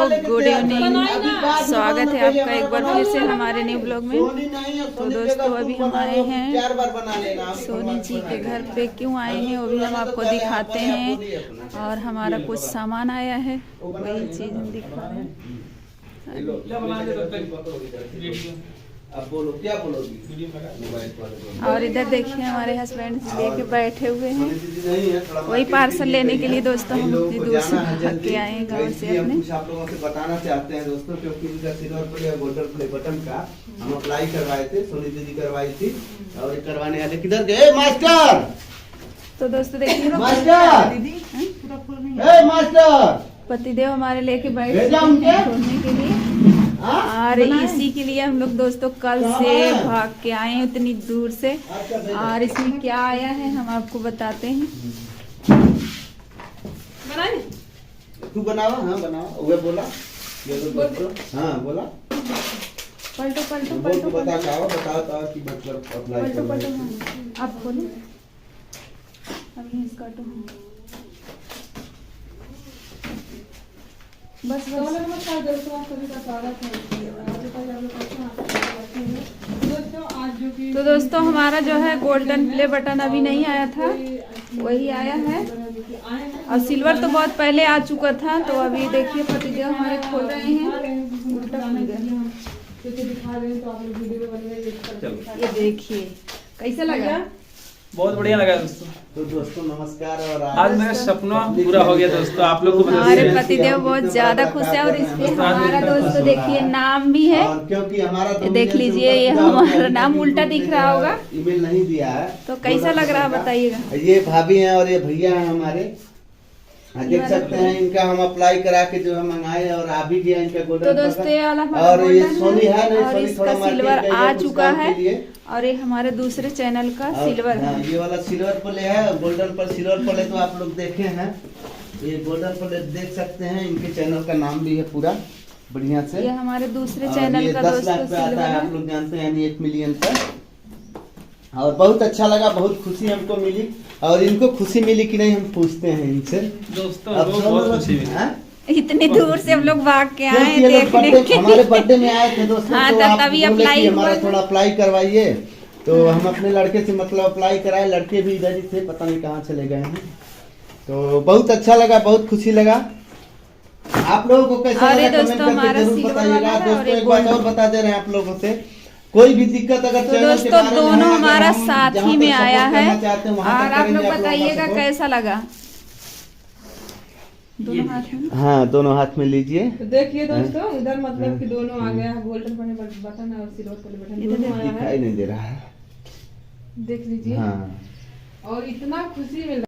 Good evening. स्वागत है आपका एक बार फिर से हमारे न्यू ब्लॉग में। तो दोस्तों अभी हम आए हैं सोनी जी के घर पे। क्यों आए हैं वो भी हम आपको दिखाते हैं, और हमारा कुछ सामान आया है वही चीज़ हम दिखा रहे हैं। अब बोलो क्या बोलोगी? और इधर देखिए हमारे हस्बैंड लेके बैठे हुए हैं वही पार्सल लेने के लिए। दोस्तों हम इतनी दूर से भाग के आए हैं गाँव से अपने। कुछ आप लोगों से बताना चाहते हैं दोस्तों, क्योंकि इनका सिल्वर प्ले या गोल्डन प्ले बटन का हम अप्लाई करवाए थे, सोनी दीदी करवाई थी, और ये करवाने वाले किधर गए मास्टर? तो दोस्तों देखिए मास्टर मास्टर पतिदेव हमारे लेके बैठे हैं छोड़ने के लिए, और इसी के लिए हम लोग दोस्तों कल से भाग के आए हैं उतनी दूर से। और इसमें क्या आया है हम आपको बताते हैं। तू बनावा? हाँ बनावा। वो बोला हाँ बोला पलटो पलटो बोल पलटो तू बता बताओ कि मतलब अप्लाई पलटो करवाए पलटो। थे। हाँ आप बोलो अभी इसका तो बस नमस्कार दोस्तों, आप सभी का स्वागत है। तो दोस्तों हमारा जो है गोल्डन प्ले बटन अभी नहीं आया था, वही आया है। और सिल्वर तो बहुत पहले आ चुका था। तो अभी देखिए पतिदेव हमारे खोल रहे हैं, उल्टा खुल गया। दिखा रहे हैं तो आप लोग वीडियो में बने। ये देखिए कैसा लगा? बहुत बढ़िया लगा दोस्तों। तो दोस्तों नमस्कार। और आज मेरा सपना पूरा हो गया दोस्तों, आप लोग को हमारे पतिदेव बहुत ज्यादा खुश है। और इसलिए हमारा दोस्तों देखिए नाम भी है, और क्योंकि हमारा देख लीजिए ये हमारा नाम उल्टा दिख रहा होगा। ईमेल नहीं दिया है तो कैसा लग रहा है बताइएगा। ये भाभी हैं और ये भैया हैं हमारे। देख सकते हैं इनका हम अप्लाई करा के जो है मंगाए, और आ भी गया इनका गोल्डन। तो दोस्तों ये वाला और ये गोल्डन सोनी है नहीं, और सोनी इसका थोड़ा सिल्वर मार्केट आ गई है चुका कुछ काम है। के लिए। और ये हमारे दूसरे चैनल का सिल्वर हाँ, है। ये वाला सिल्वर प्ले है। गोल्डन पर सिल्वर प्ले तो आप लोग देखे हैं, ये गोल्डन प्ले देख सकते हैं। इनके चैनल का नाम भी है पूरा बढ़िया से। ये हमारे दूसरे और चैनल ये का 10 दोस्तों लाख पे आता सिल्वर है, है। आप लोग जानते हैं, यानी 1 मिलियन का। और बहुत अच्छा लगा, बहुत खुशी हमको मिली। और इनको खुशी मिली कि नहीं हम पूछते हैं इनसे दोस्तों। अब बहुत खुशी हुई। हाँ? इतनी दूर से हम लोग भाग के आए क्योंकि हैं ये लोग देखने बर्थडे के हमारे लिए। बर्थडे में आए थे दोस्तों। हाँ, तो तब आप तभी बोले अप्लाई कि हमारा हुआ थोड़ा अप्लाई करवाइए। तो हम अपने लड़के से मतलब अप्लाई कराए। लड़के भी इधर ही थे, पता नहीं कहाँ चले गए हैं। तो बहुत अच्छा लगा, बहुत खुशी लगा। आप लोगों को कैसा और ये लगा कमेंट दोस्तों करके हमारा जरूर सिल्वर बताइएगा। वाला है और दोस्तों एक एक बात गोल्डन। और बता दे रहे हैं आप लोगों से, कोई भी दिक्कत अगर तो चैनल के दोस्तों बारे में दोनों है, हमारा अगर हम साथ जहाँ ही तक में support आया है। करना चाहते हैं, वहाँ तक और आप करेंगे लोग आप लोगों का बताइएगा support। कैसा लगा। दोनों हाथ में हाँ, दोनों हाथ में लीजिए। तो देखिए दोस्तों, इधर मतलब कि दोनों आ गया है, गोल्डन बटन और सिल्वर बटन दोनों आया है। दिखाई नहीं दे रहा है। देख लीजिए। हाँ। और इतना खुशी मिला।